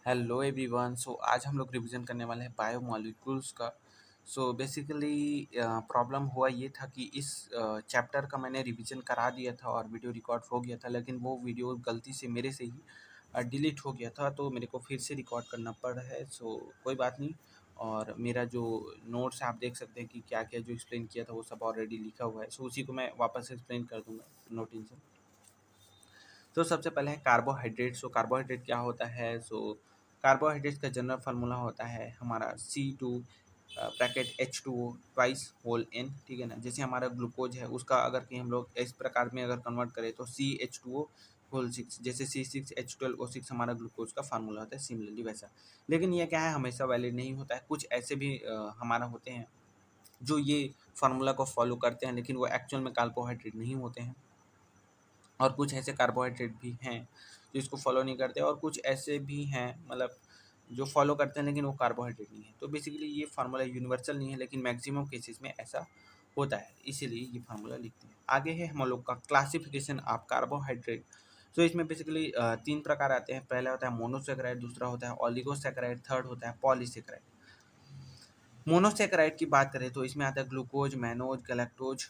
Hello everyone. आज हम लोग रिवीजन करने वाले हैं बायोमॉलिक्यूल्स का। बेसिकली प्रॉब्लम हुआ ये था कि इस चैप्टर का मैंने रिवीजन करा दिया था और वीडियो रिकॉर्ड हो गया था, लेकिन वो वीडियो गलती से मेरे से ही डिलीट हो गया था, तो मेरे को फिर से रिकॉर्ड करना पड़ रहा है। कोई बात नहीं। और मेरा जो नोट्स आप देख सकते हैं कि क्या क्या जो एक्सप्लेन किया था वो सब ऑलरेडी लिखा हुआ है। उसी को मैं वापस एक्सप्लेन कर दूंगा नोटिंग से। तो सबसे पहले है कार्बोहाइड्रेट। कार्बोहाइड्रेट क्या होता है? कार्बोहाइड्रेट का जनरल फार्मूला होता है हमारा C2 bracket H2O twice whole N, ठीक है ना। जैसे हमारा ग्लूकोज है उसका अगर कि हम लोग इस प्रकार में अगर कन्वर्ट करें तो CH2O होल 6, जैसे C6H12O6 हमारा ग्लूकोज का फार्मूला होता है, सिमिलरली वैसा। लेकिन ये क्या है, हमेशा वैलिड नहीं होता है। कुछ ऐसे भी हमारा होते हैं जो ये फार्मूला को फॉलो करते हैं, लेकिन वो एक्चुअल में कार्बोहाइड्रेट नहीं होते हैं। और कुछ ऐसे कार्बोहाइड्रेट भी हैं जो इसको फॉलो नहीं करते, और कुछ ऐसे भी हैं मतलब जो फॉलो करते हैं लेकिन वो कार्बोहाइड्रेट नहीं है। तो बेसिकली ये फार्मूला यूनिवर्सल नहीं है, लेकिन मैक्सिमम केसेस में ऐसा होता है, इसीलिए ये फार्मूला लिखते हैं। आगे है हम लोग का क्लासिफिकेशन ऑफ कार्बोहाइड्रेट। तो इसमें बेसिकली 3 प्रकार आते हैं। पहला होता है मोनोसेकेराइड, दूसरा होता है ऑलिगोसेकेराइड, थर्ड होता है पॉलीसेकेराइड। मोनोसेकेराइड की बात करें तो इसमें आता है ग्लूकोज, मैनोज, गैलेक्टोज,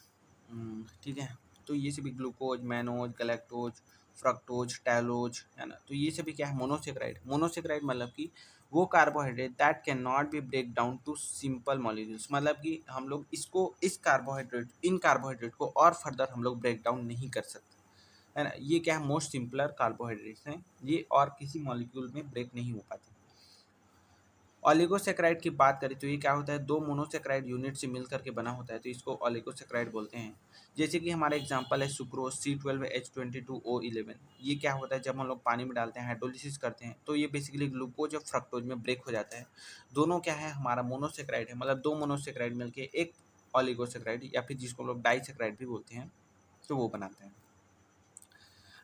ठीक है। तो ये सभी ग्लूकोज, मैनोज, गैलेक्टोज, फ्रक्टोज, टैलोज, है ना। तो ये सभी क्या है, मोनोसेकेराइड। मोनोसेकेराइड मतलब कि वो carbohydrate that can not be break down to simple molecules, मतलब कि हम लोग इसको इन कार्बोहाइड्रेट को और फर्दर हम लोग ब्रेक डाउन नहीं कर सकते, है ना। ये क्या है, मोस्ट सिंपलर कार्बोहाइड्रेट्स हैं, ये और किसी मॉलिक्यूल में ब्रेक नहीं हो पाते। ऑलिगोसेक्राइड की बात करें तो ये क्या होता है, दो मोनोसेक्राइड यूनिट से मिल करके बना होता है, तो इसको ऑलिगोसेक्राइड बोलते हैं। जैसे कि हमारा एग्जांपल है सुक्रोज C12H22O11। ये क्या होता है, जब हम लोग पानी में डालते हैं, हाइड्रोलिसिस करते हैं, तो ये बेसिकली ग्लूकोज और फ्रक्टोज में ब्रेक हो जाता है। दोनों क्या है, हमारा मोनोसेक्राइड है, मतलब दो मोनोसेक्राइड मिलके एक ऑलिगोसेक्राइड या फिर जिसको हम लोग डाइसेक्राइड भी बोलते हैं, तो वो बनाते हैं।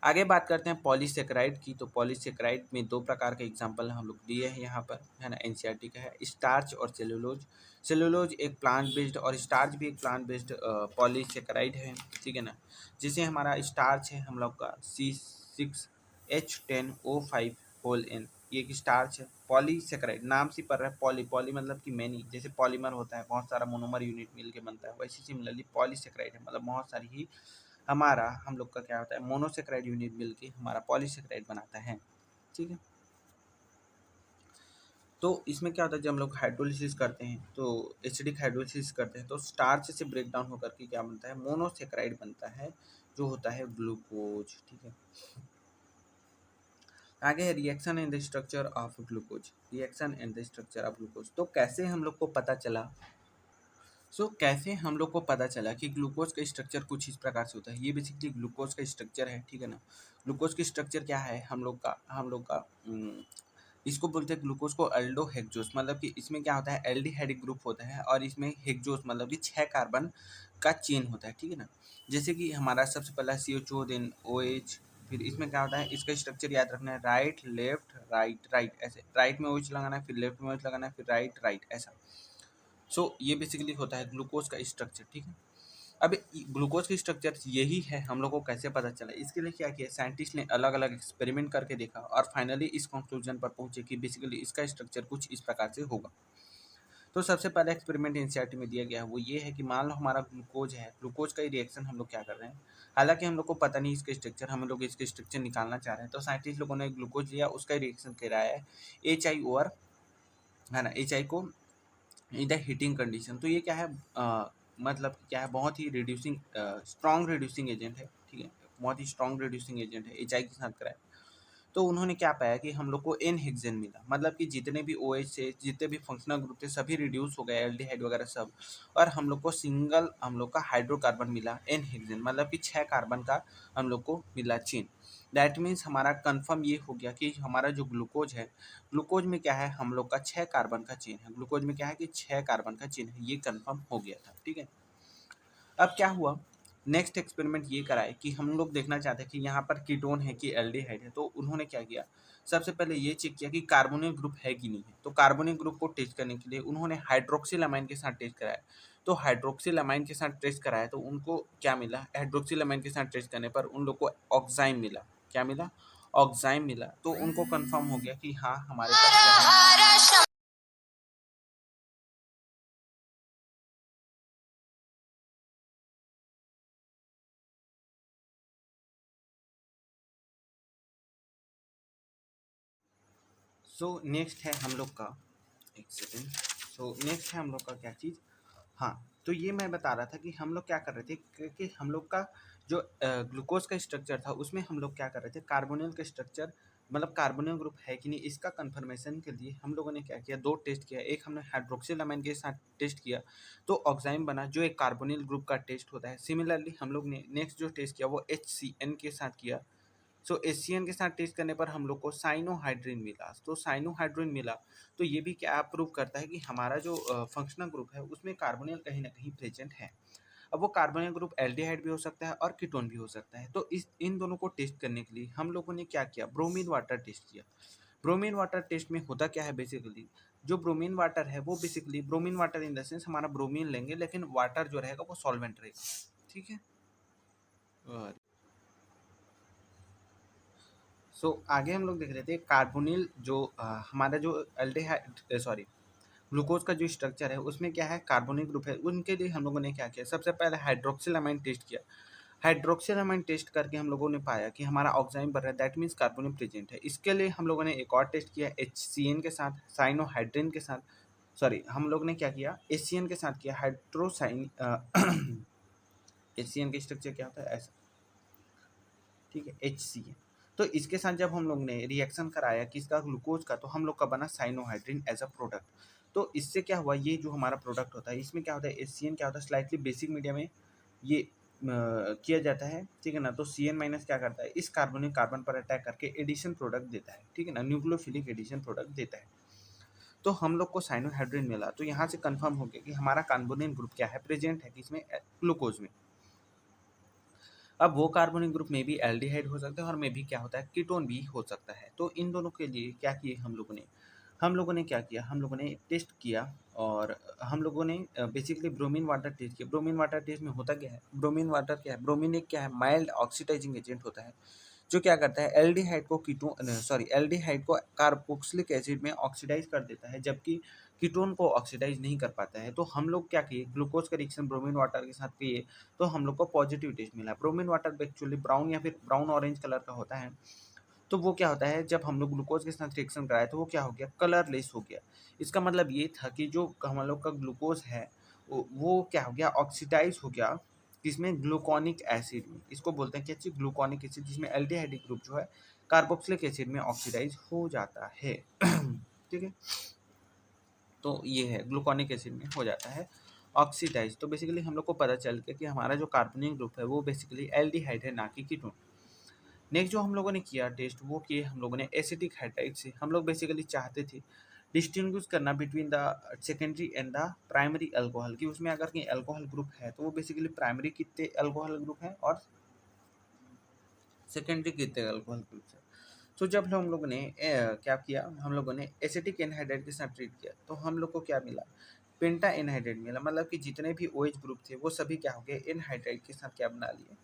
आगे बात करते हैं पॉलीसेकेराइड की। तो पॉलीसेकेराइड में 2 प्रकार के एग्जाम्पल हम लोग दिए हैं यहाँ पर, है ना। एनसीईआरटी का है स्टार्च और सेलुलोज। सेलुलोज एक प्लांट बेस्ड और स्टार्च भी एक प्लांट बेस्ड पॉलीसेकेराइड है, ठीक है ना। जैसे हमारा स्टार्च है हम लोग का C6H10O5 होल N, ये एक स्टार्च है। पॉलीसेकेराइड नाम से पढ़ रहा है, पॉली पॉली मतलब कि मैनी, जैसे पॉलीमर होता है बहुत सारा मोनोमर यूनिट मिल के बनता है, वैसे सिमिलरली पॉलीसेकेराइड है, मतलब बहुत सारी ही हमारा हम लोग का क्या होता है, मोनोसेक्राइड यूनिट मिलके हमारा पॉलीसेक्राइड बनाता है, ठीक है। तो इसमें क्या होता है, जब हम लोग हाइड्रोलिसिस करते हैं तो एसिडिक हाइड्रोलिसिस करते हैं तो स्टार्च से ब्रेक डाउन होकर के क्या बनता है, मोनोसेक्राइड बनता है, जो होता है ग्लूकोज, ठीक है। आगे है reaction and the structure of glucose. Reaction and the structure of glucose, तो कैसे हम लोग को पता चला, कैसे हम लोग को पता चला कि ग्लूकोज का स्ट्रक्चर कुछ इस प्रकार से होता है। ये बेसिकली ग्लूकोज का स्ट्रक्चर है, ठीक है ना। ग्लूकोज की स्ट्रक्चर क्या है, हम लोग का इसको बोलते हैं ग्लूकोज को अल्डो हेक्सोस, मतलब कि इसमें क्या होता है, एल्डिहाइडिक ग्रुप होता है, और इसमें हेक्सोस मतलब कि 6 कार्बन का चेन होता है, ठीक है ना। जैसे कि हमारा सबसे पहला CH2, देन OH, फिर इसमें क्या होता है, इसका स्ट्रक्चर याद रखना है, राइट लेफ्ट राइट राइट, ऐसे राइट में OH लगाना है, फिर लेफ्ट में OH लगाना है, फिर राइट राइट, ऐसा। ये बेसिकली होता है ग्लूकोज का स्ट्रक्चर, ठीक है। अब ग्लूकोज की स्ट्रक्चर यही है, हम लोग को कैसे पता चला, इसके लिए क्या किया, साइंटिस्ट ने अलग अलग एक्सपेरिमेंट करके देखा और फाइनली इस कंक्लूजन पर पहुंचे कि बेसिकली इसका स्ट्रक्चर कुछ इस प्रकार से होगा। तो सबसे पहला एक्सपेरिमेंट एनसीईआरटी में दिया गया है, वो ये है कि मान लो हमारा ग्लूकोज है, ग्लूकोज का ही रिएक्शन हम लोग क्या कर रहे हैं, हालांकि हम लोग को पता नहीं इसका स्ट्रक्चर, हम लोग इसका स्ट्रक्चर निकालना चाह रहे हैं। तो साइंटिस्ट लोगों ने ग्लूकोज लिया, उसका रिएक्शन कराया है HI है ना, HI को इन द हीटिंग कंडीशन। तो ये क्या है, मतलब क्या है, बहुत ही रिड्यूसिंग स्ट्रॉन्ग रिड्यूसिंग एजेंट है, ठीक है। बहुत ही स्ट्रॉन्ग रिड्यूसिंग एजेंट है, HI के साथ कराया। तो उन्होंने क्या पाया कि हम लोग को एन हेक्सेन मिला, मतलब कि जितने भी OH थे, जितने भी फंक्शनल ग्रुप थे, सभी रिड्यूस हो गए, एल्डिहाइड वगैरह सब। और हम लोग को सिंगल हम लोग का हाइड्रोकार्बन मिला एन हेक्सेन, मतलब कि 6 कार्बन का हम लोग को मिला चेन। दैट मीन्स हमारा कंफर्म ये हो गया कि हमारा जो ग्लूकोज है, ग्लूकोज में क्या है, हम लोग का 6 कार्बन का चेन है, ग्लूकोज में क्या है कि 6 कार्बन का चेन है, ये कंफर्म हो गया था, ठीक है। अब क्या हुआ, नेक्स्ट एक्सपेरिमेंट ये कराए कि हम लोग देखना चाहते हैं कि यहाँ पर कीटोन है कि एल्डिहाइड है। तो उन्होंने क्या किया, सबसे पहले ये चेक किया कि कार्बोनिल ग्रुप है कि नहीं है। तो कार्बोनिल ग्रुप को टेस्ट करने के लिए उन्होंने हाइड्रोक्सिल अमाइन के साथ टेस्ट कराया। तो हाइड्रोक्सिल अमाइन के साथ टेस्ट कराया तो उनको क्या मिला, हाइड्रोक्सिल अमाइन के साथ टेस्ट करने पर उन लोग को ऑक्साइम मिला। क्या मिला, ऑक्साइम मिला, तो उनको कंफर्म हो गया कि हाँ हमारे पास क्या है। सो नेक्स्ट है हम लोग का, एक सेकेंड, सो नेक्स्ट है हम लोग का क्या चीज़, हाँ, तो ये मैं बता रहा था कि हम लोग क्या कर रहे थे कि हम लोग का जो ग्लूकोज का स्ट्रक्चर था उसमें हम लोग क्या कर रहे थे, कार्बोनिल का स्ट्रक्चर मतलब कार्बोनिल ग्रुप है कि नहीं इसका कंफर्मेशन के लिए हम लोगों ने क्या किया, दो टेस्ट किया। एक हमने हाइड्रोक्सिलामाइन के साथ टेस्ट किया तो ऑक्साइम बना जो एक कार्बोनिल ग्रुप का टेस्ट होता है। सिमिलरली हम लोग ने नेक्स्ट जो टेस्ट किया वो HCN के साथ किया। सो एशियन के साथ टेस्ट करने पर हम लोग को साइनोहाइड्रिन मिला। तो साइनोहाइड्रिन मिला तो ये भी क्या प्रूव करता है कि हमारा जो फंक्शनल ग्रुप है उसमें कार्बोनिल कहीं ना कहीं प्रेजेंट है। अब वो कार्बोनिल ग्रुप एल्डिहाइड भी हो सकता है और कीटोन भी हो सकता है। तो इस इन दोनों को टेस्ट करने के लिए हम लोगों ने क्या किया, ब्रोमीन वाटर टेस्ट किया। ब्रोमीन वाटर टेस्ट में होता क्या है, बेसिकली जो ब्रोमीन वाटर है वो basically bromine water in the sense हमारा ब्रोमीन लेंगे लेकिन वाटर जो रहेगा वो सॉल्वेंट रहेगा, ठीक है। और आगे हम लोग देख रहे थे कार्बोनिल जो हमारा जो एल्डिहाइड सॉरी ग्लूकोज का जो स्ट्रक्चर है उसमें क्या है, कार्बोनिल ग्रुप है। उनके लिए हम लोगों ने क्या किया, सबसे पहले हाइड्रोक्सिलामाइन टेस्ट किया। हाइड्रोक्सिलामाइन टेस्ट करके हम लोगों ने पाया कि हमारा ऑक्साइड बढ़ रहा है, दैट मीन्स कार्बोनिल प्रेजेंट है। इसके लिए हम लोगों ने एक और टेस्ट किया HCN के साथ, साइनोहाइड्रिन के साथ, सॉरी हम लोग ने क्या किया, HCN के साथ किया हाइड्रोसाइन HCN का स्ट्रक्चर क्या होता है ऐसा, ठीक है, HCN। तो इसके साथ जब हम लोग ने रिएक्शन कराया किसका, ग्लूकोज का, तो हम लोग का बना साइनोहाइड्रिन एज अ प्रोडक्ट। तो इससे क्या हुआ, ये जो हमारा प्रोडक्ट होता है इसमें क्या होता है, HCN क्या होता है, स्लाइटली बेसिक मीडिया में ये किया जाता है, ठीक है ना। तो CN माइनस क्या करता है, इस कार्बोनिक कार्बन पर अटैक करके एडिशन प्रोडक्ट देता है, ठीक है ना, न्यूक्लियोफिलिक एडिशन प्रोडक्ट देता है। तो हम लोग को साइनोहाइड्रिन मिला तो यहाँ से कंफर्म हो गया कि हमारा कार्बोनिल ग्रुप क्या है, प्रेजेंट है किसमें, ग्लूकोज में। अब वो कार्बोनिल ग्रुप में भी एल्डिहाइड हो सकता है और में भी क्या होता है, कीटोन भी हो सकता है। तो इन दोनों के लिए क्या किए हम लोगों ने क्या किया, हम लोगों ने टेस्ट किया और हम लोगों ने बेसिकली ब्रोमीन वाटर टेस्ट किया। ब्रोमीन वाटर टेस्ट में होता क्या है, ब्रोमीन वाटर क्या है, ब्रोमीन एक क्या है, माइल्ड ऑक्सीडाइजिंग एजेंट होता है जो क्या करता है, एल्डिहाइड को कीटोन सॉरी एल्डिहाइड को कार्बोक्सिलिक एसिड में ऑक्सीडाइज कर देता है, जबकि कीटोन को ऑक्सीडाइज नहीं कर पाता है। तो हम लोग क्या किए, ग्लूकोज का रिएक्शन ब्रोमीन वाटर के साथ किए तो हम लोग को पॉजिटिव टेस्ट मिला। ब्रोमीन वाटर एक्चुअली ब्राउन या फिर ब्राउन ऑरेंज कलर का होता है। तो वो क्या होता है, जब हम लोग ग्लूकोज के साथ रिएक्शन कराए तो वो क्या हो गया, कलरलेस हो गया। इसका मतलब ये था कि जो हम लोग का ग्लूकोज है वो क्या हो गया, ऑक्सीडाइज हो गया किसमें, ग्लूकोनिक एसिड में। इसको बोलते हैं क्या चीज, ग्लूकोनिक एसिड, जिसमें एल्डिहाइड ग्रुप जो है कार्बोक्सिलिक एसिड में ऑक्सीडाइज हो जाता है ठीक है। तो ये है ग्लूकोनिक एसिड में हो जाता है ऑक्सीडाइज। तो बेसिकली हम लोग को पता चल गया कि हमारा जो कार्बोनिल ग्रुप है वो बेसिकली एल्डिहाइड है, ना कि कीटोन। नेक्स्ट जो हम लोगों ने किया टेस्ट वो किए हम लोगों ने एसिटिक हाइड्राइड से। हम लोग बेसिकली चाहते थे डिस्टिंग्विश करना between the secondary and the primary alcohol, कि उसमें अगर कहीं अल्कोहल ग्रुप है तो वो बेसिकली प्राइमरी कितने अल्कोहल ग्रुप है और सेकेंडरी कितने अल्कोहल ग्रुप है। तो जब हम लोगों ने क्या किया, हम लोगों ने एसिटिक एनहाइड्राइड के साथ ट्रीट किया तो हम लोग को क्या मिला, पेंटा एनहाइड्राइड मिला। मतलब कि जितने भी OH ग्रुप थे वो सभी क्या हो गए, एनहाइड्राइड के साथ क्या बना लिए,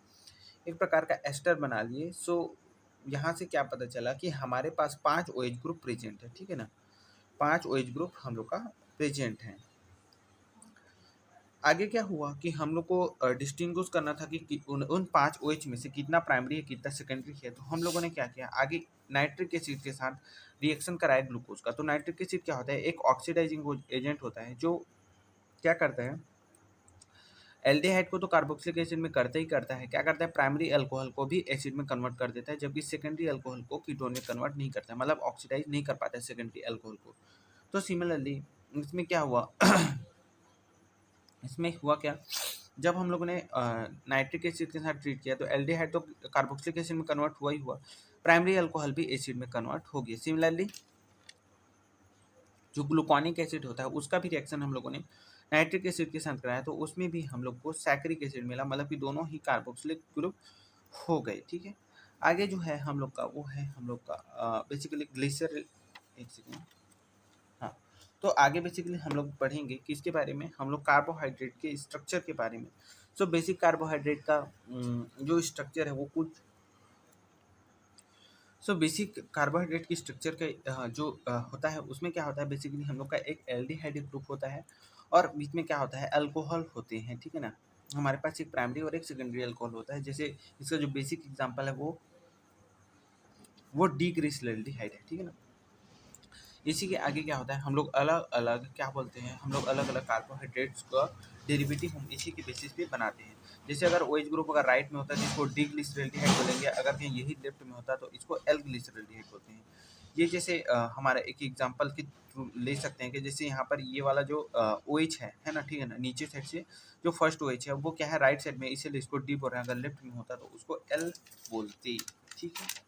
एक प्रकार का एस्टर बना लिए। यहाँ से क्या पता चला कि हमारे पास 5 OH ग्रुप प्रेजेंट है, ठीक है ना, 5 OH ग्रुप हम लोग का प्रेजेंट है। आगे क्या हुआ कि हम लोग को डिस्टिंग्विश करना था कि उन 5 OH में से कितना प्राइमरी है कितना सेकेंडरी है। तो हम लोगों ने क्या किया, आगे नाइट्रिक एसिड के साथ रिएक्शन कराया ग्लूकोज का। तो नाइट्रिक एसिड क्या होता है, एक ऑक्सीडाइजिंग एजेंट होता है जो क्या करता है, एल्डिहाइड को तो कार्बोक्सिलिक एसिड में करता ही करता है, क्या करता है, प्राइमरी अल्कोहल को भी एसिड में कन्वर्ट कर देता है, जबकि सेकेंडरी अल्कोहल को कीटोन में कन्वर्ट नहीं करता है, मतलब ऑक्सीडाइज नहीं कर पाता है सेकेंडरी अल्कोहल को। तो सिमिलरली इसमें क्या हुआ इसमें हुआ क्या, जब हम लोगों ने नाइट्रिक एसिड के साथ ट्रीट किया तो एल्डिहाइड तो कार्बोक्सिलिक एसिड में कन्वर्ट हुआ ही हुआ, प्राइमरी अल्कोहल भी एसिड में कन्वर्ट हो गया। सिमिलरली जो ग्लूकोनिक एसिड होता है उसका भी रिएक्शन हम लोगों ने नाइट्रिक एसिड के साथ कराया तो उसमें भी हम लोग को सैकरिक एसिड मिला, मतलब कि दोनों ही कार्बोक्सिलिक ग्रुप हो गए, ठीक है। आगे जो है हम लोग का वो है हम लोग का बेसिकली ग्लिसर, एक सेकेंड, हाँ। तो आगे बेसिकली हम लोग पढ़ेंगे किसके बारे में, हम लोग कार्बोहाइड्रेट के स्ट्रक्चर के बारे में। बेसिक कार्बोहाइड्रेट का जो स्ट्रक्चर है वो कुछ सो बेसिक कार्बोहाइड्रेट की स्ट्रक्चर का जो होता है उसमें क्या होता है, बेसिकली हम लोग का एक एल्डिहाइड ग्रुप होता है और बीच में क्या होता है, अल्कोहल होते हैं, ठीक है ना। हमारे पास एक प्राइमरी और एक सेकेंडरी अल्कोहल होता है। जैसे इसका जो बेसिक एग्जांपल है वो डीग्लिसरॉल्डिहाइड है, ठीक है ना। इसी के आगे क्या होता है, हम लोग अलग अलग क्या बोलते हैं, हम लोग अलग अलग कार्बोहाइड्रेट्स का डेरिवेटिव हम इसी के बेसिस पे बनाते हैं। जैसे अगर OH ग्रुप अगर राइट में होता है तो इसको डीग्लिसरॉल्डिहाइड बोलेंगे, अगर कहीं यही लेफ्ट में होता है तो इसको एल-ग्लिसरॉल्डिहाइड बोलते हैं। ये जैसे हमारा एक एग्जांपल के थ्रू ले सकते हैं कि जैसे यहाँ पर ये वाला जो OH है ना, ठीक है ना, नीचे साइड से जो फर्स्ट OH है वो क्या है, राइट साइड में, इसीलिए इसको डी बोल रहे हैं। अगर लेफ्ट में होता तो उसको एल बोलते, ठीक है।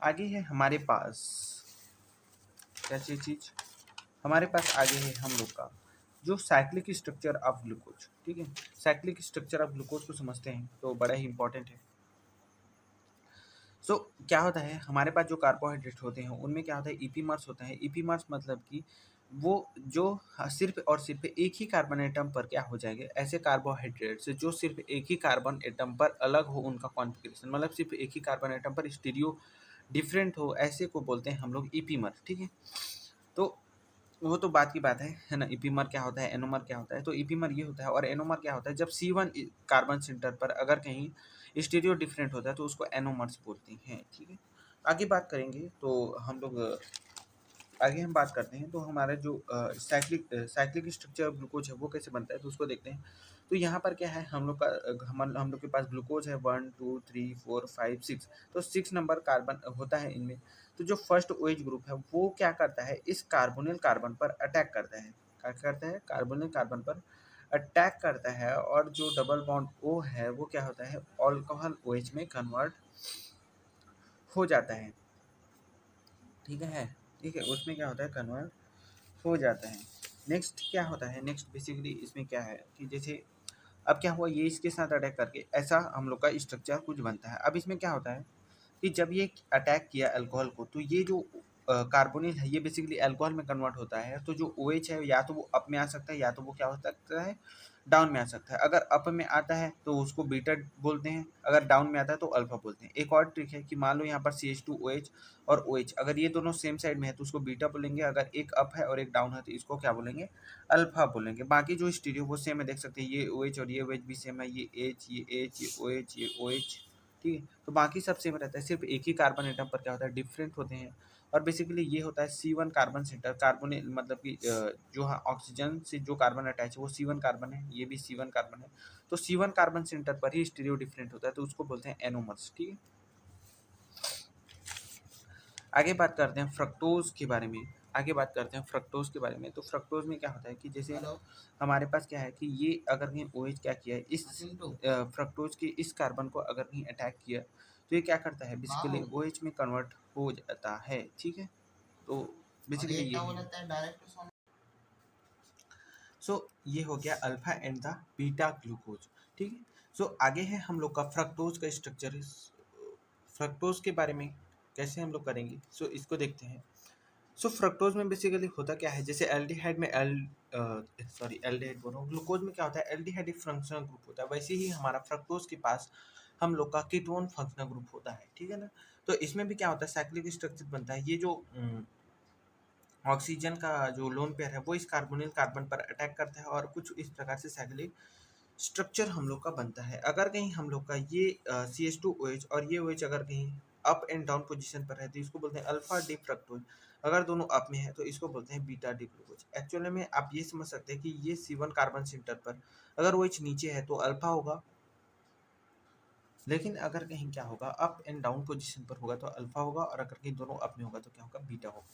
आगे है हमारे पास कैसी चीज, हमारे पास आगे है हम लोग का जो साइक्लिक स्ट्रक्चर ऑफ ग्लूकोज, ठीक है। साइक्लिक स्ट्रक्चर ऑफ ग्लूकोज को समझते हैं तो बड़ा ही इंपॉर्टेंट है। सो क्या होता है, हमारे पास जो कार्बोहाइड्रेट होते हैं उनमें क्या होता है, ईपीमर्स होता है। ईपीमर्स मतलब कि वो जो सिर्फ और सिर्फ एक ही कार्बन एटम पर क्या हो जाएंगे, ऐसे कार्बोहाइड्रेट्स जो सिर्फ एक ही कार्बन एटम पर अलग हो उनका कॉन्फ़िगरेशन, मतलब सिर्फ एक ही कार्बन एटम पर स्टीरियो डिफरेंट हो, ऐसे को बोलते हैं हम लोग ईपीमर, ठीक है। तो वो तो बात की बात है ना। ईपीमर क्या होता है, एनोमर क्या होता है, तो ईपीमर ये होता है और एनोमर क्या होता है, जब C1 कार्बन सेंटर पर अगर कहीं स्टीरियो डिफरेंट होता है तो उसको एनोमर्स बोलते हैं, ठीक है। आगे बात करेंगे तो हम लोग आगे हम बात करते हैं तो हमारा जो साइक्लिक स्ट्रक्चर ऑफ ग्लूकोज है वो कैसे बनता है तो उसको देखते हैं। तो यहाँ पर क्या है, हम लोग का हम लोग के पास ग्लूकोज है 1 2 3 4 5 6, तो 6 नंबर कार्बन होता है इनमें। तो जो फर्स्ट OH ग्रुप है वो क्या करता है, इस कार्बोनिल कार्बन पर अटैक करता है। क्या करता है, कार्बोनिल कार्बन पर अटैक करता है और जो डबल बॉन्ड O है वो क्या होता है, अल्कोहल OH में कन्वर्ट हो जाता है, ठीक है। ठीक है, उसमें क्या होता है, कन्वर्ट हो जाता है। नेक्स्ट क्या होता है, नेक्स्ट बेसिकली इसमें क्या है कि जैसे अब क्या हुआ, ये इसके साथ अटैक करके ऐसा हम लोग का स्ट्रक्चर कुछ बनता है। अब इसमें क्या होता है कि जब ये अटैक किया अल्कोहल को तो ये जो कार्बोनिल है ये बेसिकली अल्कोहल में कन्वर्ट होता है। तो जो OH है या तो वो अप में आ सकता है या तो वो क्या हो सकता है, डाउन में आ सकता है। अगर अप में आता है तो उसको बीटा बोलते हैं, अगर डाउन में आता है तो अल्फा बोलते हैं। एक और ट्रिक है कि मान लो यहाँ पर CH2OH और OH अगर ये दोनों सेम साइड में है तो उसको बीटा बोलेंगे, अगर एक अप है और एक डाउन है तो इसको क्या बोलेंगे, अल्फा बोलेंगे। बाकी जो स्टीरियो वो सेम है, देख सकते हैं ये OH और ये OH भी सेम है, ये H ये H ये OH ये OH, ठीक है। तो बाकी सब सेम रहता है, सिर्फ एक ही कार्बन एटम पर क्या होता है, डिफरेंट होते हैं। और बेसिकली ये होता है C1 कार्बन सेंटर, कार्बन मतलब कि जो ऑक्सीजन से जो कार्बन अटैच है वो C1 कार्बन है, ये भी C1 कार्बन है। तो C1 कार्बन सेंटर पर ही स्टीरियो डिफरेंट होता है तो उसको बोलते हैं एनोमर्स, ठीक है। आगे बात करते हैं फ्रक्टोज के बारे में। आगे बात करते हैं फ्रक्टोज के बारे में। तो फ्रक्टोज में क्या होता है कि जैसे हमारे पास क्या है कि ये अगर कहीं OH क्या किया है, इस फ्रक्टोज के इस कार्बन को अगर कहीं अटैक किया तो ये क्या करता है, बेसिकली OH में कन्वर्ट हो जाता है, ठीक है। तो बेसिकली ये है। सो ये हो गया alpha and the beta glucose, ठीक है। सो आगे है हम लोग का फ्रक्टोज का स्ट्रक्चर। फ्रक्टोज के बारे में कैसे हम लोग करेंगे, सो इसको देखते हैं। सो फ्रक्टोज में बेसिकली होता क्या है, जैसे एल्डिहाइड में एल्डिहाइड बोल रहा हूँ, ग्लूकोज में क्या होता है, एल्डिहाइड एक फंक्शनल ग्रुप होता है, वैसे ही हमारा फ्रक्टोज के पास हम लोग का कीटोन फंक्शनल ग्रुप होता है, ठीक है ना। तो इसमें भी क्या होता है, साइक्लिक स्ट्रक्चर बनता है। ये जो ऑक्सीजन का जो लोन पेयर है वो इस कार्बोनिल कार्बन पर अटैक करता है और कुछ इस प्रकार से साइक्लिक स्ट्रक्चर हम लोग का बनता है। अगर कहीं हम लोग का ये CH2OH और ये OH अगर कहीं अप एंड डाउन पोजीशन पर है तो इसको बोलते हैं अल्फा डी फ्रक्टोज। अगर दोनों अप में है तो इसको बोलते हैं बीटा डी ग्लूकोज। एक्चुअली में आप ये समझ सकते हैं कि ये C1 कार्बन सेंटर पर अगर OH नीचे है तो अल्फा होगा, लेकिन अगर कहीं क्या होगा, अप एंड डाउन पोजीशन पर होगा तो अल्फा होगा, और अगर कहीं दोनों अप में होगा तो क्या होगा, बीटा होगा।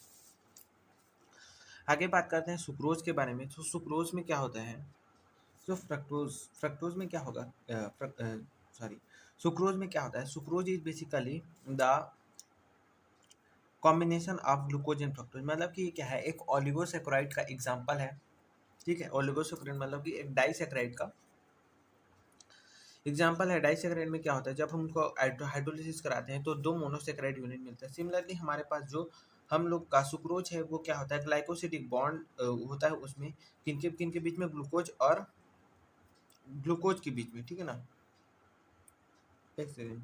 आगे बात करते हैं सुक्रोज के बारे में। तो सुक्रोज में क्या होता है, तो फ्रक्टोज फ्रक्टोज में क्या होगा, सॉरी सुक्रोज में क्या होता है, sucrose is basically the combination of glucose and fructose. मतलब कि क्या है, एक ओलिगोसैकेराइड का एग्जांपल है, ठीक है। ओलिगोसैकेराइड मतलब कि एक डाइसैकेराइड का एग्जांपल है। डाइसैकेराइड में क्या होता है, जब हम उनको हाइड्रोलिसिस कराते हैं तो दो मोनोसैकेराइड यूनिट मिलता है। सिमिलरली हमारे पास जो हम लोग का सुक्रोज है वो क्या होता है, ग्लाइकोसिडिक बॉन्ड होता है उसमें किनके बीच में, ग्लूकोज और ग्लूकोज के बीच में, ठीक है ना। एक सेकेंड।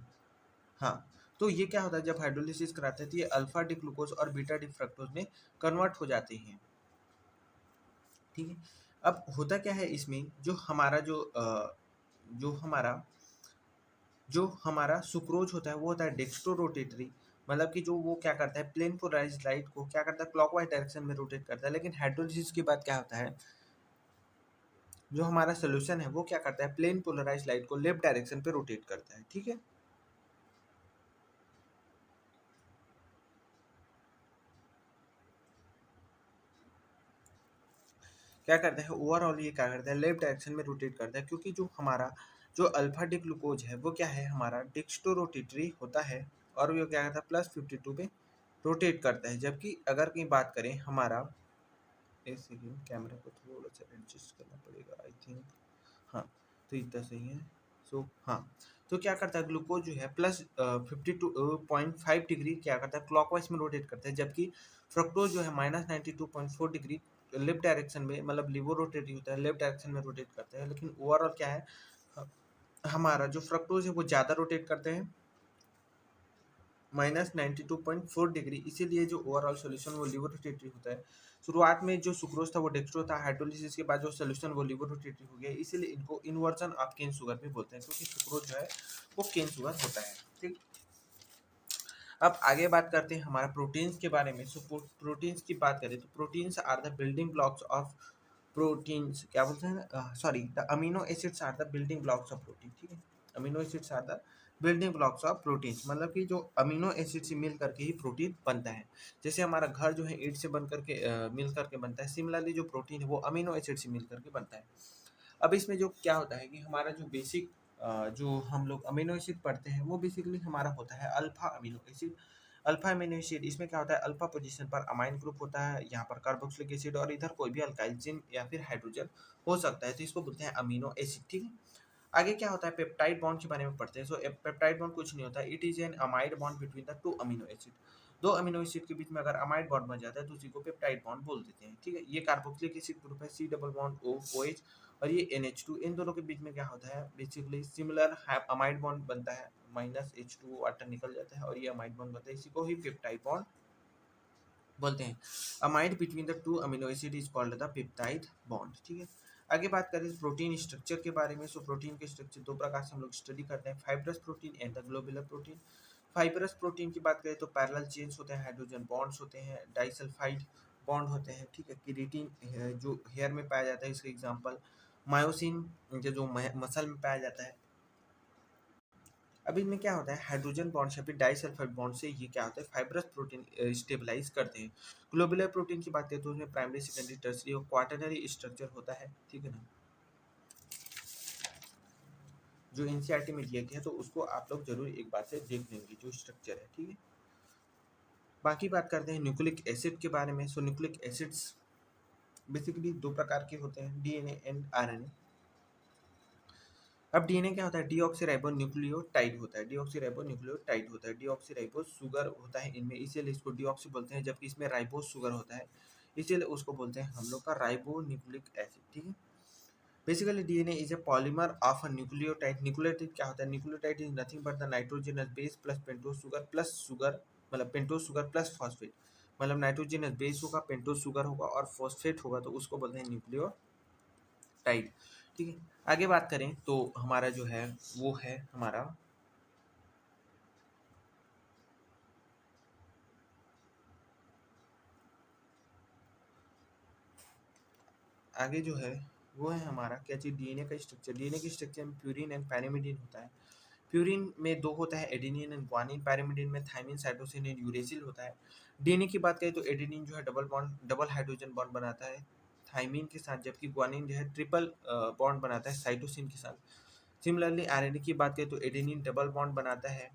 हाँ, तो ये क्या होता है जब हाइड्रोलिसिस कराते हैं तो ये अल्फा डी ग्लूकोज और बीटा डी फ्रक्टोज में कन्वर्ट हो जाते हैं। ठीक है, अब होता क्या है इसमें, जो हमारा सुक्रोज होता है वो होता है डेक्स्ट्रो रोटेटरी, मतलब कि जो वो क्या करता है प्लेन पोलराइज्ड लाइट को क्या करता है क्लॉकवाइज डायरेक्शन में रोटेट करता है। लेकिन हाइड्रोलिसिस के बाद क्या होता है, जो हमारा सोल्यूशन है वो क्या करता है प्लेन पोलराइज्ड लाइट को लेफ्ट डायरेक्शन पे रोटेट करता है। ठीक है, क्या करता है ओवरऑल ये क्या करता है लेफ्ट डायरेक्शन में रोटेट करता है, क्योंकि जो हमारा जो अल्फा डी ग्लूकोज है वो क्या है हमारा डिक्स्टो रोटेटरी होता है और वो क्या करता है +52 पे रोटेट करता है। जबकि अगर कहीं बात करें हमारा, एक सेकेंड कैमरा को थोड़ा सा एडजस्ट करना पड़ेगा आई थिंक। हाँ, तो इतना सही है। सो हाँ, तो क्या करता है ग्लूकोज जो है +52.5 डिग्री क्या करता है क्लॉकवाइज में रोटेट करता है, जबकि फ्रक्टोज जो है -92.4 डिग्री लेफ्ट डायरेक्शन में, मतलब लिवो रोटेटिव होता है लेफ्ट डायरेक्शन में रोटेट करते हैं। लेकिन ओवरऑल क्या है हमारा जो फ्रक्टोज है वो ज़्यादा रोटेट करते हैं -92.4 डिग्री, इसीलिए जो ओवरऑल सोल्यूशन वो लिवर रोटेटरी होता है। शुरुआत में जो सुक्रोज था वो डेक्स्ट्रो था, हाइड्रोलिसिस के बाद जो सोल्यूशन वो लिवर रोटेटरी हो गया, इसीलिए इनको इन्वर्जन ऑफ केन शुगर भी बोलते हैं, क्योंकि सुक्रोज जो है वो केन शुगर होता है। ठीक, अब आगे बात करते हैं हमारा प्रोटीन्स के बारे में। सो प्रोटीन्स की बात करें तो proteins are the building blocks of proteins, क्या बोलते हैं sorry the amino acids are the building blocks of protein. ठीक है, amino acids are the building blocks of proteins, मतलब कि जो अमीनो एसिड से मिल करके ही प्रोटीन बनता है। जैसे हमारा घर जो है ईंट से बन करके मिल करके बनता है, सिमिलरली जो प्रोटीन है वो अमीनो एसिड से मिल करके बनता है। अब इसमें जो क्या होता है कि हमारा जो बेसिक जो हम लोग अमीनो एसिड पढ़ते हैं वो बेसिकली हमारा होता है alpha amino acid. Alpha amino acid इसमें क्या होता है अल्फा पोजीशन पर अमाइन ग्रुप होता है, यहाँ पर कार्बोक्सिलिक एसिड और इधर कोई भी अल्काइल चिन्ह या फिर हाइड्रोजन हो सकता है, तो इसको बोलते हैं अमीनो एसिड। ठीक है, आगे क्या होता है पेप्टाइड बॉन्ड के बारे में पढ़ते हैं। सो पेप्टाइड बॉन्ड कुछ नहीं होता, it is an amide bond between the to amino acid. दो अमीनो एसिड के बीच में अगर अमाइड बॉन्ड बन जाता है तो उसी को पेप्टाइड बॉन्ड बोल देते हैं। ठीक है, ये कार्बोक्सिलिक एसिड ग्रुप है C double bond O O H, और ये NH2, इन दोनों के बीच में क्या होता है बेसिकली सिमिलर अमाइड बॉन्ड बनता है, -H2 वाटर निकल जाता है और ये अमाइड बॉन्ड बनता है, इसी को ही पेप्टाइड बॉन्ड बोलते हैं। Amide between the to amino acid is called the peptide bond. ठीक है, आगे बात करें प्रोटीन स्ट्रक्चर के बारे में। सो प्रोटीन के स्ट्रक्चर दो प्रकार से हम लोग स्टडी करते हैं, fibrous protein and the globular protein. Fibrous protein की बात करें तो पैरेलल चेन्स होते हैं, हाइड्रोजन बॉन्ड्स होते हैं, डाइसल्फाइड बॉन्ड होते हैं। ठीक है, किरीटिन जो हेयर में पाया जाता है इसका एग्जांपल, मायोसिन जो मसल में पाया जाता है। अब इनमें क्या होता है हाइड्रोजन बॉन्ड या फिर डाइसल्फाइड बॉन्ड से ये क्या होता है फाइब्रस प्रोटीन स्टेबलाइज करते हैं। ग्लोबुलर प्रोटीन की बात करें तो उसमें प्राइमरी सेकेंडरी टर्सरी और क्वाटरनरी स्ट्रक्चर होता है। ठीक है ना, जो एनसीईआरटी में दिया गया है तो उसको आप लोग जरूर एक बार से देख लेंगे जो स्ट्रक्चर है। ठीक है, बाकी बात करते हैं न्यूक्लिक एसिड के बारे में। सो न्यूक्लिक एसिड्स बेसिकली दो प्रकार के होते हैं, डीएनए एंड आरएनए। अब डीएनए क्या होता है डीऑक्सीराइबो न्यूक्लियोटाइड होता है, डीऑक्सीराइबो न्यूक्लियोटाइड होता है, डीऑक्सीराइबो शुगर होता है इनमें, इसीलिए इसको डीऑक्सी बोलते हैं, जबकि इसमें राइबोस शुगर होता है, इसीलिए उसको बोलते हैं हम लोग का राइबो न्यूक्लिक एसिड। ठीक है, basically DNA is a polymer of a nucleotide. Nucleotide क्या होता है nucleotide is nothing but the nitrogenous base plus sugar मतलब पेंटोज शुगर प्लस फॉस्फेट, मतलब नाइट्रोजनस बेस होगा पेंटोज शुगर होगा और फॉस्फेट होगा, तो उसको बोलते हैं न्यूक्लियोटाइड। ठीक है, आगे बात करें तो हमारा जो है वो है हमारा आगे जो है वो है हमारा क्या चीज़ डीएनए का स्ट्रक्चर। डीएनए के स्ट्रक्चर में प्यूरिन एंड पैरामिडिन होता है। प्यूरिन में दो होता है एडेनिन एंड ग्वानिन, पैरामिडिन में थाइमिन साइटोसिन एंड यूरेसिल होता है। डीएनए की बात करें तो एडेनिन जो है डबल हाइड्रोजन बॉन्ड बनाता है थाइमिन के साथ, जबकि ग्वानिन जो है ट्रिपल बॉन्ड बनाता है साइटोसिन के साथ। सिमिलरली आरएनए की बात करें तो एडेनिन डबल बॉन्ड बनाता है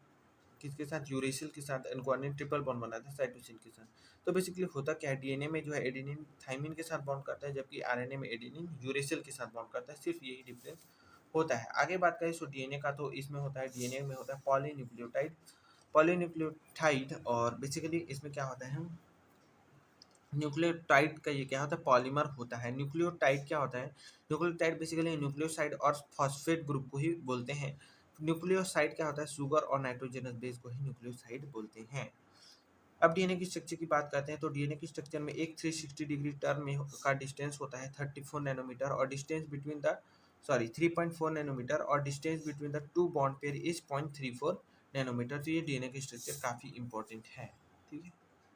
किसके साथ यूरेसिल के साथ, एंड ग्वानिन ट्रिपल बॉन्ड बनाता है साइटोसिन के साथ। तो बेसिकली होता क्या है डीएनए में जो है एडेनिन थाइमिन के साथ बॉन्ड करता है, जबकि आरएनए में एडेनिन यूरेसिल के साथ बॉन्ड करता है, सिर्फ यही डिफरेंस होता है। आगे बात करें सो डीएनए का तो इसमें होता है डीएनए में होता है पॉलीन्यूक्लियोटाइड और बेसिकली इसमें क्या होता है न्यूक्लियोटाइड का ये क्या होता है पॉलीमर होता है। न्यूक्लियोटाइड क्या होता है न्यूक्लियोटाइड बेसिकली न्यूक्लियोसाइड और फॉस्फेट ग्रुप को ही बोलते हैं। न्यूक्लियोसाइड क्या होता है, शुगर और नाइट्रोजनस बेस को ही न्यूक्लियोसाइड बोलते हैं। अब डीएनए की स्ट्रक्चर की बात करते हैं तो डीएनए की स्ट्रक्चर में एक 360 डिग्री टर्न में का डिस्टेंस होता है 34 नैनोमीटर और डिस्टेंस बिटवीन द 3.4 नैनोमीटर और distance between the two bond pair is 0.34 nanometre. तो ये डीएनए की स्ट्रक्चर काफ़ी इंपॉर्टेंट है, ठीक है।